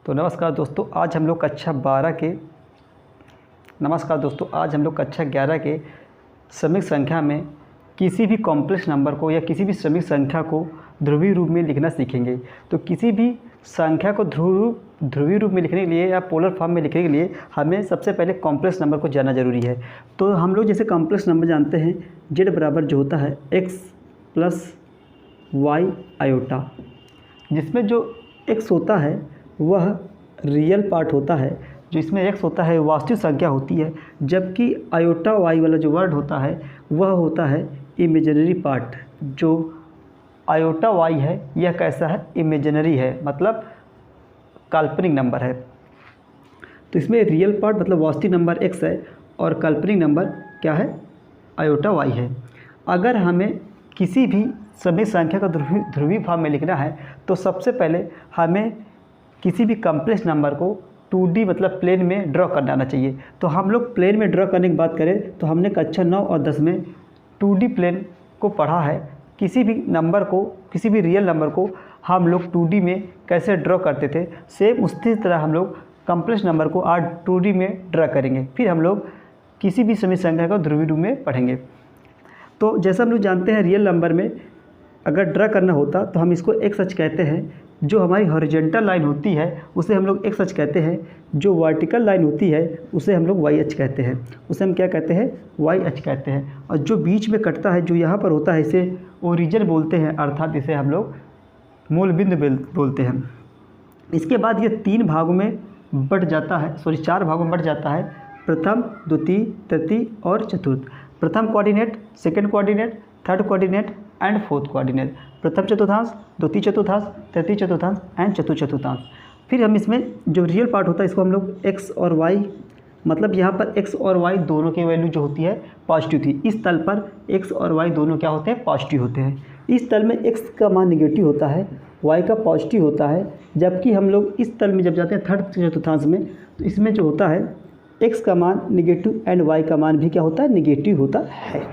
तो नमस्कार दोस्तों, आज हम लोग कक्षा 11 के श्रमिक संख्या में किसी भी कॉम्प्लेक्स नंबर को या किसी भी श्रमिक संख्या को ध्रुवीय रूप में लिखना सीखेंगे। तो किसी भी संख्या को ध्रुवीय रूप में लिखने के लिए या पोलर फॉर्म में लिखने के लिए हमें सबसे पहले कॉम्प्लेक्स नंबर को जानना ज़रूरी है। तो हम लोग जैसे कॉम्प्लेक्स नंबर जानते हैं, z बराबर जो होता है x प्लस वाई आयोटा, जिसमें जो x होता है वह रियल पार्ट होता है, जो इसमें x होता है वास्तविक संख्या होती है, जबकि आयोटा y वाला जो वर्ड होता है वह होता है इमेजिनरी पार्ट। जो आयोटा y है यह कैसा है, इमेजिनरी है, मतलब काल्पनिक नंबर है। तो इसमें रियल पार्ट मतलब वास्तविक नंबर x है और काल्पनिक नंबर क्या है, आयोटा y है। अगर हमें किसी भी श्रमिक संख्या का ध्रुवीय फॉर्म में लिखना है तो सबसे पहले हमें किसी भी कॉम्प्लेक्स नंबर को 2D मतलब प्लेन में ड्रॉ करना आना चाहिए। तो हम लोग प्लेन में ड्रॉ करने की बात करें तो हमने कक्षा 9 और 10 में 2D प्लेन को पढ़ा है। किसी भी नंबर को, किसी भी रियल नंबर को हम लोग 2D में कैसे ड्रॉ करते थे, सेम उसी तरह हम लोग कॉम्प्लेक्स नंबर को आज 2D में ड्रॉ करेंगे। फिर हम लोग किसी भी श्रमिक संख्या को ध्रुवीय रूप में पढ़ेंगे। तो जैसा हम लोग जानते हैं, रियल नंबर में अगर ड्रा करना होता तो हम इसको एक्स अक्ष कहते हैं। जो हमारी हॉरिजॉन्टल लाइन होती है उसे हम लोग एक्स अक्ष कहते हैं। जो वर्टिकल लाइन होती है उसे हम लोग वाई अक्ष कहते हैं। उसे हम क्या कहते हैं, वाई अक्ष कहते हैं। और जो बीच में कटता है, जो यहाँ पर होता है, इसे ओरिजिन बोलते हैं, अर्थात इसे हम लोग मूल बिंदु बोलते हैं। इसके बाद ये 3 भागों में बट जाता है, 4 भागों में बट जाता है, प्रथम, द्वितीय, तृतीय और चतुर्थ। प्रथम coordinate, second coordinate, third coordinate and fourth coordinate. प्रथम चतुर्थांश, द्वितीय चतुर्थांश, तृतीय चतुर्थांश एंड चतुर्थ चतुर्थांश। फिर हम इसमें जो रियल पार्ट होता है इसको हम लोग x और y, मतलब यहाँ पर x और y दोनों की वैल्यू जो होती है पॉजिटिव थी। इस तल पर x और y दोनों क्या होते हैं, पॉजिटिव होते हैं। इस तल में x का मान निगेटिव होता है, y का पॉजिटिव होता है। जबकि हम लोग इस तल में जब जाते हैं थर्ड चतुर्थांश में, तो इसमें जो होता है x का मान निगेटिव एंड y का मान भी क्या होता है, निगेटिव होता है।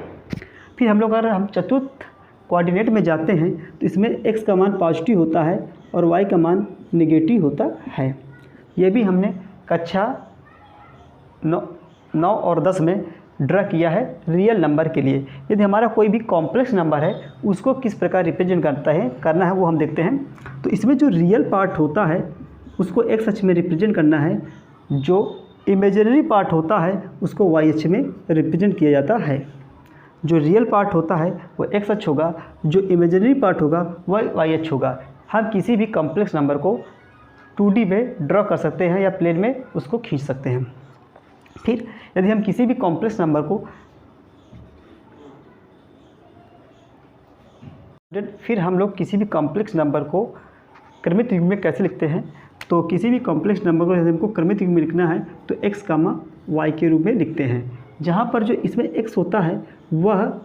फिर हम लोग अगर हम चतुर्थ कोऑर्डिनेट में जाते हैं तो इसमें x का मान पॉजिटिव होता है और y का मान निगेटिव होता है। ये भी हमने कक्षा 9 और 10 में ड्रा किया है रियल नंबर के लिए। यदि हमारा कोई भी कॉम्प्लेक्स नंबर है उसको किस प्रकार रिप्रेजेंट करना है वो हम देखते हैं। तो इसमें जो रियल पार्ट होता है उसको x अक्ष में रिप्रेजेंट करना है, जो इमेजिनरी पार्ट होता है उसको y अक्ष में रिप्रेजेंट किया जाता है। जो रियल पार्ट होता है वो x अक्ष होगा, जो इमेजिनरी पार्ट होगा वह y अक्ष होगा। हम किसी भी कॉम्प्लेक्स नंबर को 2D में ड्रॉ कर सकते हैं या प्लेन में उसको खींच सकते हैं। फिर यदि हम किसी भी कॉम्प्लेक्स नंबर को क्रमिक युग्म में कैसे लिखते हैं, तो किसी भी कॉम्प्लेक्स नंबर को यदि हमको क्रमिक युग्म में लिखना है तो x, y के रूप में लिखते हैं। जहाँ पर जो इसमें x होता है वह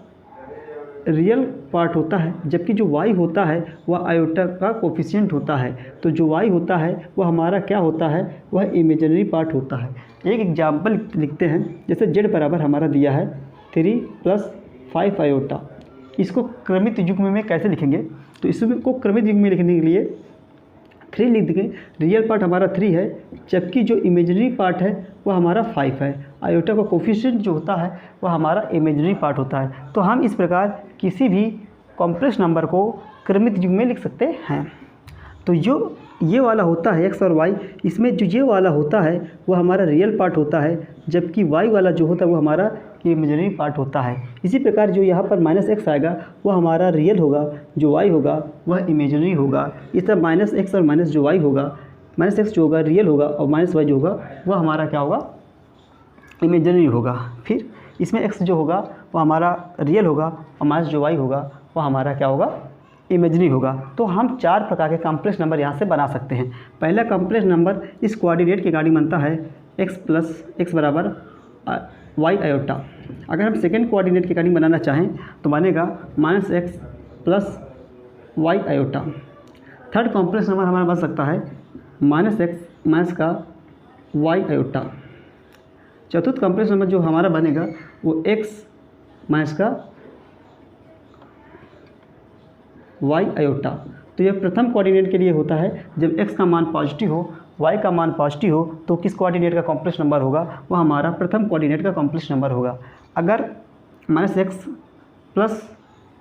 रियल पार्ट होता है, जबकि जो y होता है वह आयोटा का कोफिशिएंट होता है। तो जो y होता है वह हमारा क्या होता है, वह इमेजिनरी पार्ट होता है। एक एग्जाम्पल लिखते हैं, जैसे z बराबर हमारा दिया है 3 + 5 आयोटा। इसको क्रमिक युग्म में कैसे लिखेंगे, तो इसको क्रमिक युग्म में लिखने के लिए 3 लिख देंगे। रियल पार्ट हमारा 3 है, जबकि जो इमेजिनरी पार्ट है वह हमारा 5 है। आयोटा का कोफिशिएंट जो होता है वह हमारा इमेजिनरी पार्ट होता है। तो हम इस प्रकार किसी भी कॉम्प्लेक्स नंबर को क्रमिक युग्म में लिख सकते हैं। तो जो ये वाला होता है x और y, इसमें जो ये वाला होता है वह हमारा रियल पार्ट होता है, जबकि y वाला जो होता है वो हमारा इमेजिनरी पार्ट होता है। इसी प्रकार जो यहाँ पर -x आएगा वह हमारा रियल होगा, जो y होगा वह इमेजिनरी होगा। इस तरह -x और माइनस जो y होगा, -x जो होगा रियल होगा और -y जो होगा वह हमारा क्या होगा, इमेजिनरी होगा। फिर इसमें x जो होगा वह हमारा रियल होगा और माइनस जो y होगा वह हमारा क्या होगा, इमेजिनरी होगा। तो हम 4 प्रकार के कॉम्प्लेक्स नंबर यहाँ से बना सकते हैं। पहला कॉम्प्लेक्स नंबर इस कोऑर्डिनेट के अकॉर्डिंग बनता है x बराबर y आयोटा। अगर हम सेकेंड कोऑर्डिनेट के अकॉर्डिंग बनाना चाहें तो बनेगा -x + y iota. Third complex number हमारा बन सकता है -x का y आयोटा। चतुर्थ कॉम्प्लेक्स नंबर जो हमारा बनेगा वो x का y आयोटा। तो यह प्रथम कोऑर्डिनेट के लिए होता है जब x का मान पॉजिटिव हो, y का मान पॉजिटिव हो तो किस कोऑर्डिनेट का कॉम्प्लेक्स नंबर होगा, वह हमारा प्रथम कोऑर्डिनेट का कॉम्प्लेक्स नंबर होगा। अगर -x प्लस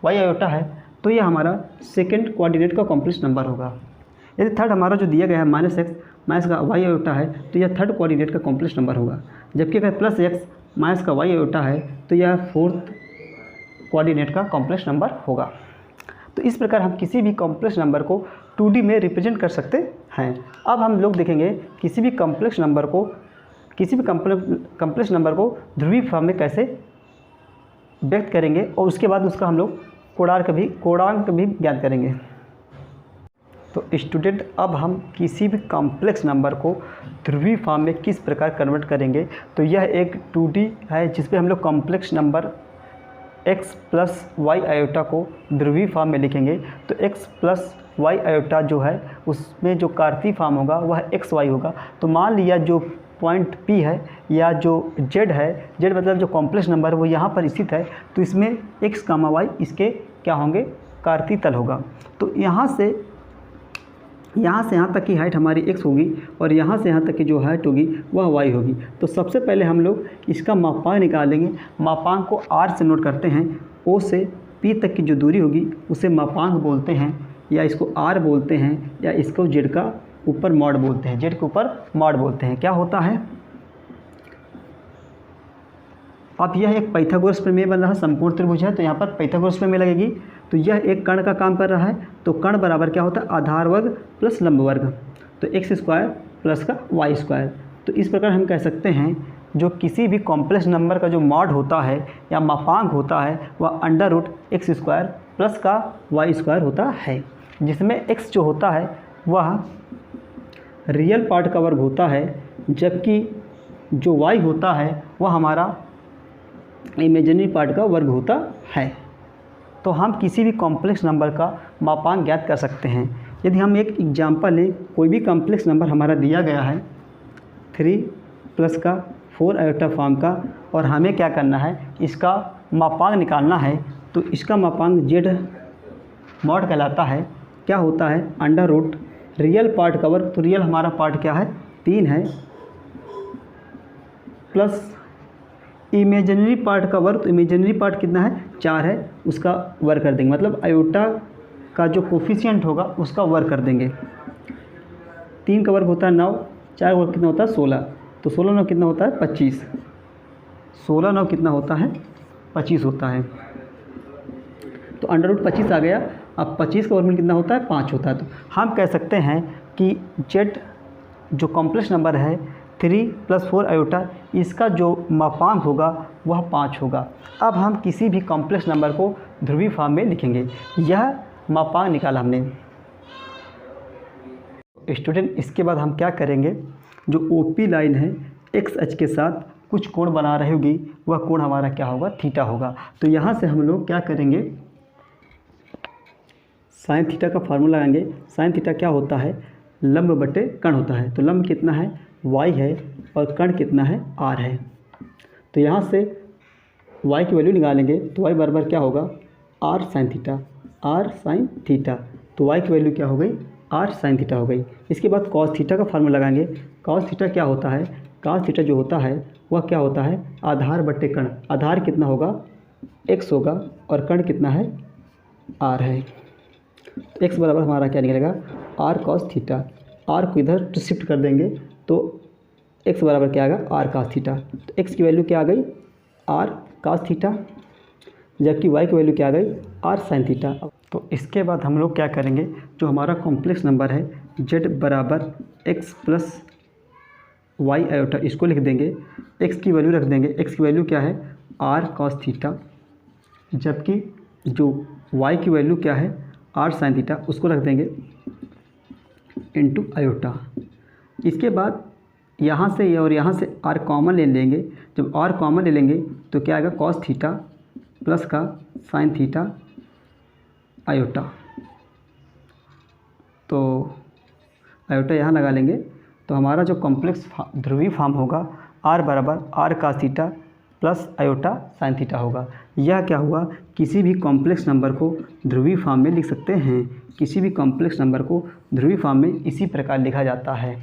y आयोटा है तो यह हमारा सेकेंड कोऑर्डिनेट का कॉम्प्लेक्स नंबर होगा। यदि थर्ड हमारा जो दिया गया है -x माइनस का y आयोटा है तो यह थर्ड कोऑर्डिनेट का कॉम्प्लेक्स नंबर होगा। जबकि अगर +x माइनस का y आयोटा है तो यह फोर्थ कोऑर्डिनेट का कॉम्प्लेक्स नंबर होगा। तो इस प्रकार हम किसी भी कॉम्प्लेक्स नंबर को 2D में रिप्रेजेंट कर सकते हैं। अब हम लोग देखेंगे किसी भी कॉम्प्लेक्स नंबर को ध्रुवीय फॉर्म में कैसे व्यक्त करेंगे और उसके बाद उसका हम लोग कोणांक भी ज्ञात करेंगे। तो स्टूडेंट, अब हम किसी भी कॉम्प्लेक्स नंबर को ध्रुवीय फॉर्म में किस प्रकार कन्वर्ट करेंगे, तो यह एक 2D है जिसपे हम लोग complex number x plus y iota को ध्रुवीय फॉर्म में लिखेंगे। तो x प्लस वाई आयोटा जो है उसमें जो कार्तीय फॉर्म होगा वह xy होगा। तो मान लिया जो पॉइंट P है या जो z है, z मतलब जो कॉम्प्लेक्स नंबर वो यहाँ पर स्थित है, तो इसमें x, y इसके क्या होंगे, कार्तीय तल होगा। तो यहाँ से यहाँ तक की हाइट हमारी x होगी और यहाँ से यहाँ तक की जो हाइट होगी वह y होगी। तो सबसे पहले हम लोग इसका मापांक निकालेंगे। मापांक को r से नोट करते हैं। O से P तक की जो दूरी होगी उसे मापांक बोलते हैं, या इसको r बोलते हैं, या इसको z का ऊपर मॉड बोलते हैं, z के ऊपर मॉड बोलते हैं। क्या होता है, अब यह एक पाइथागोरस प्रमेय बन रहा है, समकोण त्रिभुज है तो यहाँ पर पाइथागोरस प्रमेय लगेगी। तो यह एक कर्ण का काम कर रहा है। तो कर्ण बराबर क्या होता है, आधार वर्ग प्लस लंब वर्ग, तो x² प्लस का y²। तो इस प्रकार हम कह सकते हैं जो किसी भी कॉम्प्लेक्स नंबर का जो मॉड होता है या मापांक होता है वह √x² प्लस का y² होता है, जिसमें x जो होता है वह रियल पार्ट का वर्ग होता है, जबकि जो y होता है वह हमारा इमेजिनरी पार्ट का वर्ग होता है। तो हम किसी भी कॉम्प्लेक्स नंबर का मापांक ज्ञात कर सकते हैं। यदि हम एक एग्जांपल लें, कोई भी कॉम्प्लेक्स नंबर हमारा दिया गया है 3 प्लस का 4 आयोटा फॉर्म का, और हमें क्या करना है, इसका मापांक निकालना है। तो इसका मापांक z मॉड कहलाता है। क्या होता है, अंडर रूट रियल पार्ट का वर्ग, तो रियल हमारा पार्ट क्या है 3 है, प्लस इमेजिनरी पार्ट का वर्ग, तो इमेजिनरी पार्ट कितना है 4 है, उसका वर्ग कर देंगे, मतलब आयोटा का जो कोफिशिएंट होगा उसका वर्ग कर देंगे। 3 का वर्ग होता है 9, 4 का वर्ग कितना होता है 16, तो 16 9 कितना होता है 25, 16 9 कितना होता है 25 होता है। तो अंडर रूट 25 आ गया। अब 25 का वर्गमूल कितना होता है 5 होता है। तो हम कह सकते हैं कि z जो कॉम्प्लेक्स नंबर है 3 प्लस 4 आयोटा, इसका जो मापांक होगा वह 5 होगा। अब हम किसी भी कॉम्प्लेक्स नंबर को ध्रुवीय फॉर्म में लिखेंगे। यह मापांक निकाला हमने। स्टूडेंट, इसके बाद हम क्या करेंगे, जो OP लाइन है x अक्ष के साथ कुछ कोण बना रही होगी, वह कोण हमारा क्या होगा, थीटा होगा। तो यहाँ से हम लोग क्या करेंगे, साइन थीटा का फार्मूला लगाएंगे। साइन थीटा क्या होता है, लंब बटे कर्ण होता है। तो लंब कितना है y है और कर्ण कितना है r है। तो यहाँ से y की वैल्यू निकालेंगे तो y बराबर क्या होगा r sin थीटा। तो y की वैल्यू क्या हो गई, r sin थीटा हो गई। इसके बाद cos थीटा का फार्मूला लगाएंगे। cos थीटा क्या होता है, cos थीटा जो होता है वह क्या होता है, आधार बटे कर्ण। आधार कितना होगा x होगा और कर्ण कितना है r है। तो x बराबर हमारा क्या निकलेगा r cos थीटा। r को इधर शिफ्ट कर देंगे तो x बराबर क्या आएगा r cos थीटा। तो x की वैल्यू क्या आ गई r cos थीटा, जबकि y की वैल्यू क्या आ गई r sin थीटा। तो इसके बाद हम लोग क्या करेंगे, जो हमारा कॉम्प्लेक्स नंबर है z बराबर x प्लस y आयोटा, इसको लिख देंगे। x की वैल्यू रख देंगे। x की वैल्यू क्या है r cos थीटा, जबकि जो y की वैल्यू क्या है r sin थीटा, उसको रख देंगे इनटू आयोटा। इसके बाद यहाँ से और यहाँ से r कॉमन ले लेंगे। जब r कॉमन ले लेंगे तो क्या आएगा cos थीटा प्लस का sin थीटा आयोटा। तो आयोटा यहाँ लगा लेंगे तो हमारा जो कॉम्प्लेक्स ध्रुवीय फॉर्म होगा r बराबर r cos theta plus iota sin theta होगा। यह क्या हुआ, किसी भी कॉम्प्लेक्स नंबर को ध्रुवीय फॉर्म में लिख सकते हैं। किसी भी कॉम्प्लेक्स नंबर को ध्रुवीय फॉर्म में इसी प्रकार लिखा जाता है।